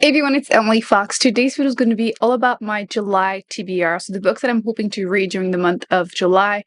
Hey everyone, it's Emily Fox. Today's video is going to be all about my July TBR. So the books that I'm hoping to read during the month of July.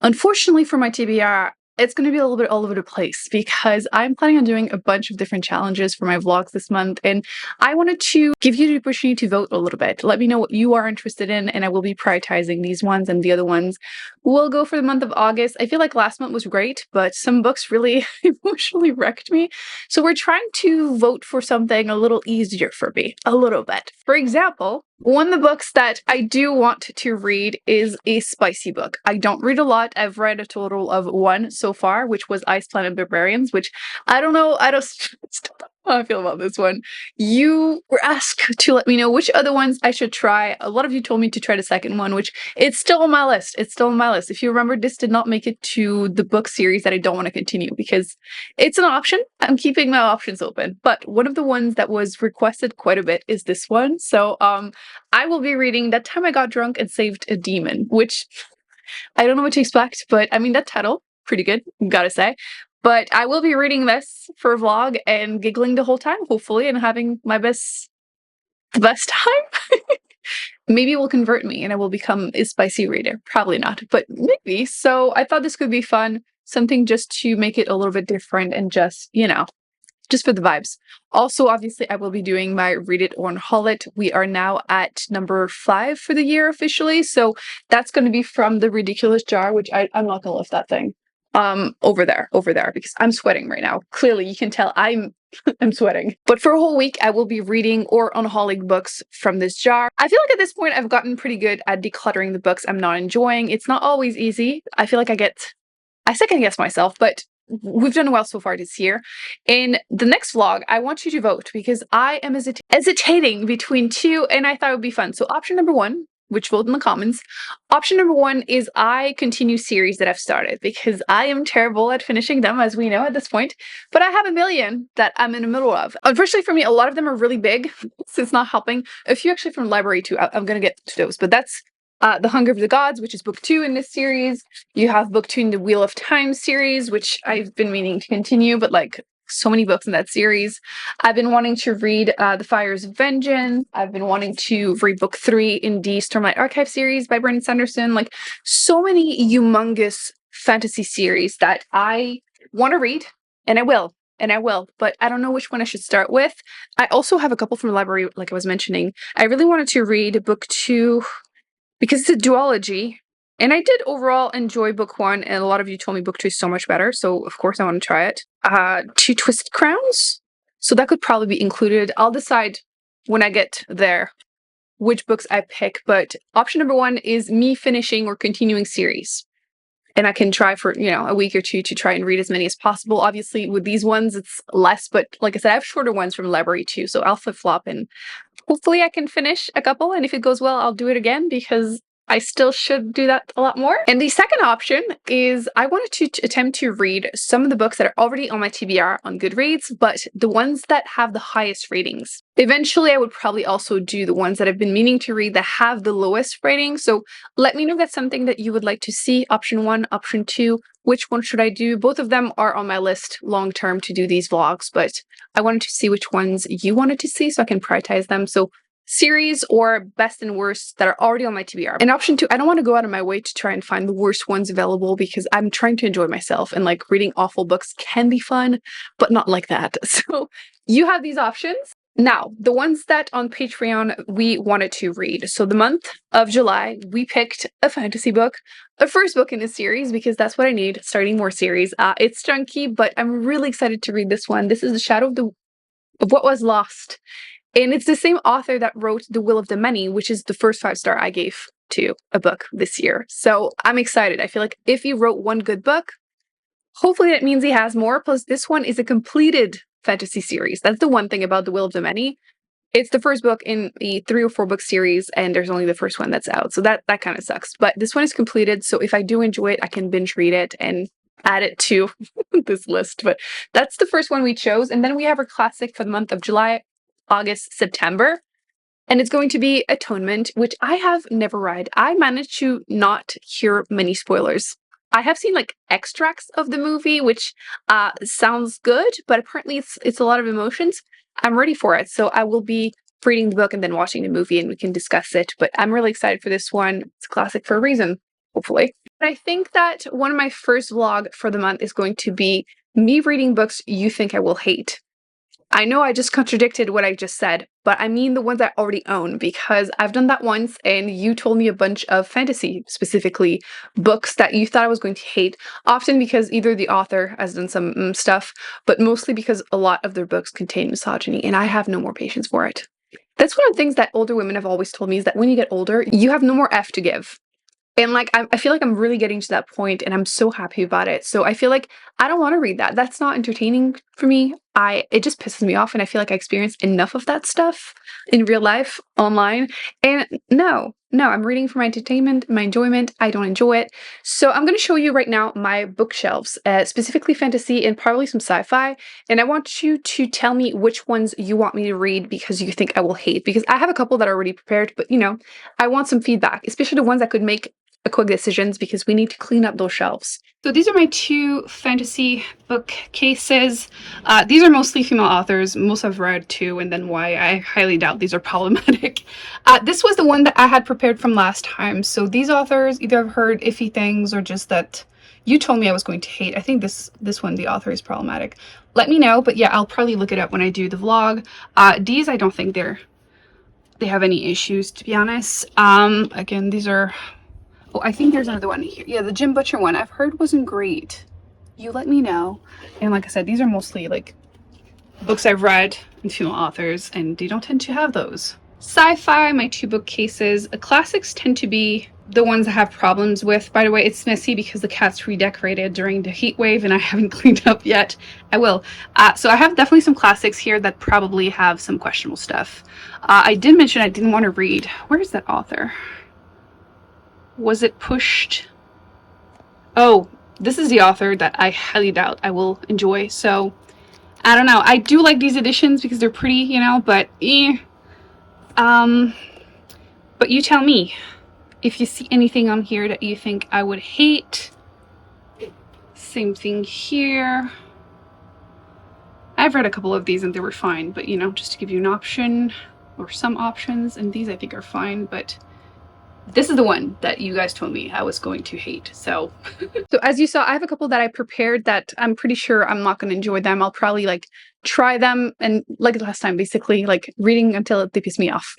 Unfortunately for my TBR, it's going to be a little bit all over the place because I'm planning on doing a bunch of different challenges for my vlogs this month, and I wanted to give you the opportunity to vote a little bit. Let me know what you are interested in, and I will be prioritizing these ones, and the other ones will go for the month of August. I feel like last month was great, but some books really emotionally wrecked me. So we're trying to vote for something a little easier for me, a little bit. For example, one of the books that I do want to read is a spicy book. I don't read a lot. I've read a total of one so far, which was Ice Planet Barbarians, which I don't know. I don't still don't know how I feel about this one. You were asked to let me know which other ones I should try. A lot of you told me to try the second one, which it's still on my list. It's still on my list. If you remember, this did not make it to the book series that I don't want to continue because it's an option. I'm keeping my options open. But one of the ones that was requested quite a bit is this one. So I will be reading That Time I Got Drunk and Saved a Demon, which I don't know what to expect, but I mean, that title, pretty good, gotta say. But I will be reading this for a vlog and giggling the whole time, hopefully, and having the best time. Maybe it will convert me and I will become a spicy reader. Probably not, but maybe. So I thought this could be fun, something just to make it a little bit different and just, just for the vibes. Also, obviously, I will be doing my Read It or Unhaul It. We are now at number 5 for the year officially. So that's going to be from the ridiculous jar, which I'm not going to lift that thing. Over there, because I'm sweating right now. Clearly, you can tell I'm sweating. But for a whole week, I will be reading or unhauling books from this jar. I feel like at this point, I've gotten pretty good at decluttering the books I'm not enjoying. It's not always easy. I feel like I second guess myself, but we've done well so far this year. In the next vlog, I want you to vote because I am hesitating between two, and I thought it would be fun. So option number 1, which vote in the comments. Option number 1 is I continue series that I've started because I am terrible at finishing them, as we know at this point, but I have a million that I'm in the middle of. Unfortunately for me, a lot of them are really big, so it's not helping. A few actually from library too. I'm going to get to those, but that's The Hunger of the Gods, which is book 2 in this series. You have book 2 in the Wheel of Time series, which I've been meaning to continue, but like so many books in that series. I've been wanting to read The Fires of Vengeance. I've been wanting to read book 3 in the Stormlight Archive series by Brandon Sanderson. Like so many humongous fantasy series that I want to read, and I will. But I don't know which one I should start with. I also have a couple from the library, like I was mentioning. I really wanted to read book 2 because it's a duology, and I did overall enjoy book 1, and a lot of you told me book 2 is so much better, so of course I want to try it. 2 Twisted Crowns, so that could probably be included. I'll decide when I get there which books I pick, but option number 1 is me finishing or continuing series. And I can try for, a week or two to try and read as many as possible. Obviously, with these ones, it's less, but like I said, I have shorter ones from the library too, so I'll flip-flop and hopefully I can finish a couple, and if it goes well, I'll do it again because I still should do that a lot more. And the second option is I wanted to attempt to read some of the books that are already on my TBR on Goodreads, but the ones that have the highest ratings. Eventually, I would probably also do the ones that I've been meaning to read that have the lowest rating. So let me know if that's something that you would like to see. Option 1, option 2. Which one should I do? Both of them are on my list long term to do these vlogs, but I wanted to see which ones you wanted to see so I can prioritize them. So series or best and worst that are already on my TBR. And option 2, I don't want to go out of my way to try and find the worst ones available because I'm trying to enjoy myself, and like reading awful books can be fun, but not like that. So you have these options. Now, the ones that on Patreon we wanted to read. So the month of July, we picked a fantasy book, a first book in a series, because that's what I need, starting more series. It's chunky, but I'm really excited to read this one. This is The Shadow of What Was Lost. And it's the same author that wrote The Will of the Many, which is the first 5-star I gave to a book this year. So I'm excited. I feel like if he wrote one good book, hopefully that means he has more. Plus, this one is a completed fantasy series. That's the one thing about The Will of the Many. It's the first book in a 3 or 4 book series, and there's only the first one that's out. So that kind of sucks. But this one is completed, so if I do enjoy it, I can binge read it and add it to this list. But that's the first one we chose. And then we have our classic for the month of July, August, September. And it's going to be Atonement, which I have never read. I managed to not hear many spoilers. I have seen like extracts of the movie, which sounds good, but apparently it's a lot of emotions. I'm ready for it. So I will be reading the book and then watching the movie and we can discuss it. But I'm really excited for this one. It's a classic for a reason, hopefully. But I think that one of my first vlog for the month is going to be me reading books you think I will hate. I know I just contradicted what I just said, but I mean the ones I already own, because I've done that once and you told me a bunch of fantasy, specifically books that you thought I was going to hate, often because either the author has done some stuff, but mostly because a lot of their books contain misogyny, and I have no more patience for it. That's one of the things that older women have always told me, is that when you get older, you have no more F to give. And like, I feel like I'm really getting to that point and I'm so happy about it. So I feel like I don't want to read that. That's not entertaining for me. It just pisses me off, and I feel like I experienced enough of that stuff in real life, online. And no, I'm reading for my entertainment, my enjoyment. I don't enjoy it. So I'm going to show you right now my bookshelves, specifically fantasy and probably some sci-fi. And I want you to tell me which ones you want me to read because you think I will hate. Because I have a couple that are already prepared, but I want some feedback, especially the ones that could make quick decisions, because we need to clean up those shelves. So these are my two fantasy bookcases. These are mostly female authors. Most I've read too, and then why I highly doubt these are problematic. This was the one that I had prepared from last time. So these authors, either I've heard iffy things or just that you told me I was going to hate. I think this one, the author is problematic. Let me know, but yeah, I'll probably look it up when I do the vlog. These, I don't think they have any issues, to be honest. Again, these are... Oh, I think there's another one here. Yeah, the Jim Butcher one I've heard wasn't great. You let me know. And like I said, these are mostly like books I've read and female authors, and they don't tend to have those. Sci-fi, my two bookcases. Classics tend to be the ones I have problems with. By the way, it's messy because the cat's redecorated during the heat wave and I haven't cleaned up yet. I will. So I have definitely some classics here that probably have some questionable stuff. I did mention I didn't want to read. Where is that author? Was it pushed? Oh, this is the author that I highly doubt I will enjoy. So I don't know. I do like these editions because they're pretty, but but you tell me if you see anything on here that you think I would hate. Same thing here. I've read a couple of these and they were fine, but just to give you an option or some options, and these I think are fine, but this is the one that you guys told me I was going to hate. So as you saw, I have a couple that I prepared that I'm pretty sure I'm not going to enjoy them. I'll probably like try them, and like last time, basically like reading until they piss me off.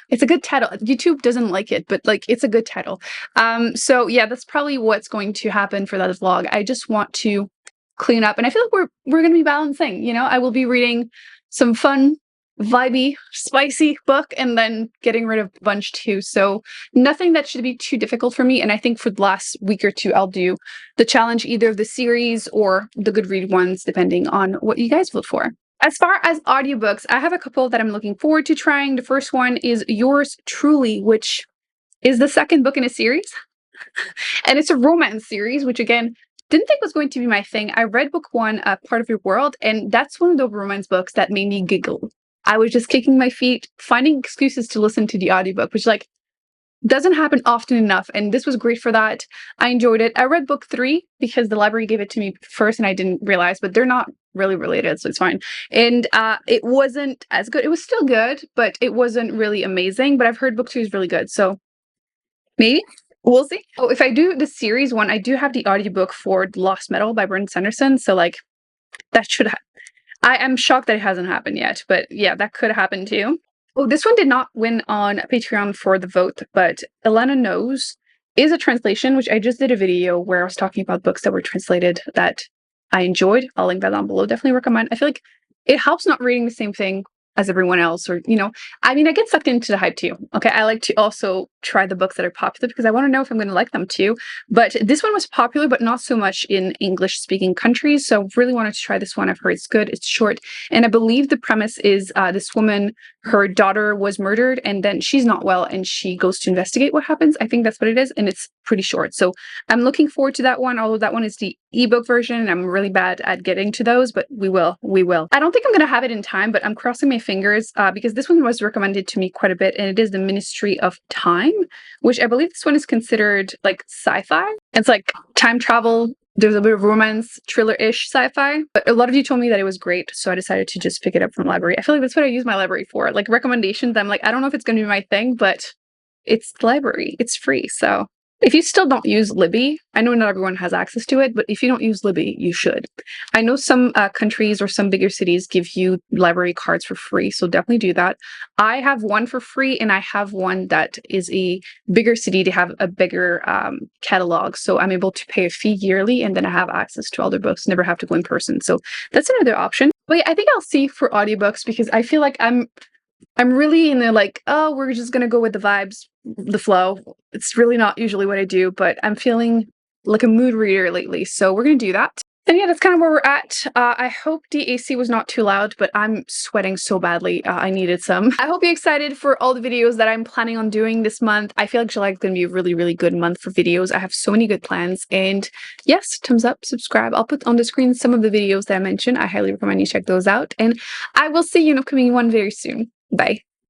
It's a good title. YouTube doesn't like it, but like it's a good title. So yeah, that's probably what's going to happen for that vlog. I just want to clean up, and I feel like we're going to be balancing. I will be reading some fun, vibey, spicy book and then getting rid of a bunch too. So nothing that should be too difficult for me. And I think for the last week or two, I'll do the challenge, either of the series or the good read ones, depending on what you guys vote for. As far as audiobooks, I have a couple that I'm looking forward to trying. The first one is Yours Truly, which is the second book in a series. And it's a romance series, which again, didn't think was going to be my thing. I read book one, Part of Your World, and that's one of the romance books that made me giggle. I was just kicking my feet, finding excuses to listen to the audiobook, which like doesn't happen often enough. And this was great for that. I enjoyed it. I read book 3 because the library gave it to me first and I didn't realize, but they're not really related, so it's fine. And it wasn't as good. It was still good, but it wasn't really amazing. But I've heard book 2 is really good. So maybe we'll see. Oh, if I do the series one, I do have the audiobook for The Lost Metal by Brandon Sanderson. So like that should happen. I am shocked that it hasn't happened yet, but yeah, that could happen too. Oh, this one did not win on Patreon for the vote, but Elena Knows is a translation, which I just did a video where I was talking about books that were translated that I enjoyed. I'll link that down below. Definitely recommend. I feel like it helps not reading the same thing as everyone else, or I mean, I get sucked into the hype too. Okay, I like to also try the books that are popular because I want to know if I'm going to like them too. But this one was popular, but not so much in English-speaking countries. So really wanted to try this one. I've heard it's good. It's short, and I believe the premise is this woman, her daughter was murdered, and then she's not well, and she goes to investigate what happens. I think that's what it is, and it's pretty short. So I'm looking forward to that one. Although that one is the ebook version, and I'm really bad at getting to those, but we will. I don't think I'm going to have it in time, but I'm crossing my fingers because this one was recommended to me quite a bit, and it is The Ministry of Time, which I believe this one is considered like sci-fi. It's like time travel there's a bit of romance, thriller-ish sci-fi. But a lot of you told me that it was great, so I decided to just pick it up from the library. I feel like that's what I use my library for. Like recommendations, I'm like, I don't know if it's going to be my thing, but it's the library. It's free, so if you still don't use Libby, I know not everyone has access to it, but if you don't use Libby, you should. I know some countries or some bigger cities give you library cards for free, so definitely do that. I have one for free, and I have one that is a bigger city to have a bigger catalog, so I'm able to pay a fee yearly, and then I have access to all their books, never have to go in person, so that's another option. But yeah, I think I'll see for audiobooks because I feel like I'm really in the like, oh, we're just gonna go with the vibes, the flow. It's really not usually what I do, but I'm feeling like a mood reader lately, so we're gonna do that. And yeah, that's kind of where we're at. I hope the AC was not too loud, but I'm sweating so badly. I needed some. I hope you're excited for all the videos that I'm planning on doing this month. I feel like July is going to be a really, really good month for videos. I have so many good plans. And yes, thumbs up, subscribe. I'll put on the screen some of the videos that I mentioned. I highly recommend you check those out. And I will see you in an upcoming one very soon. Bye.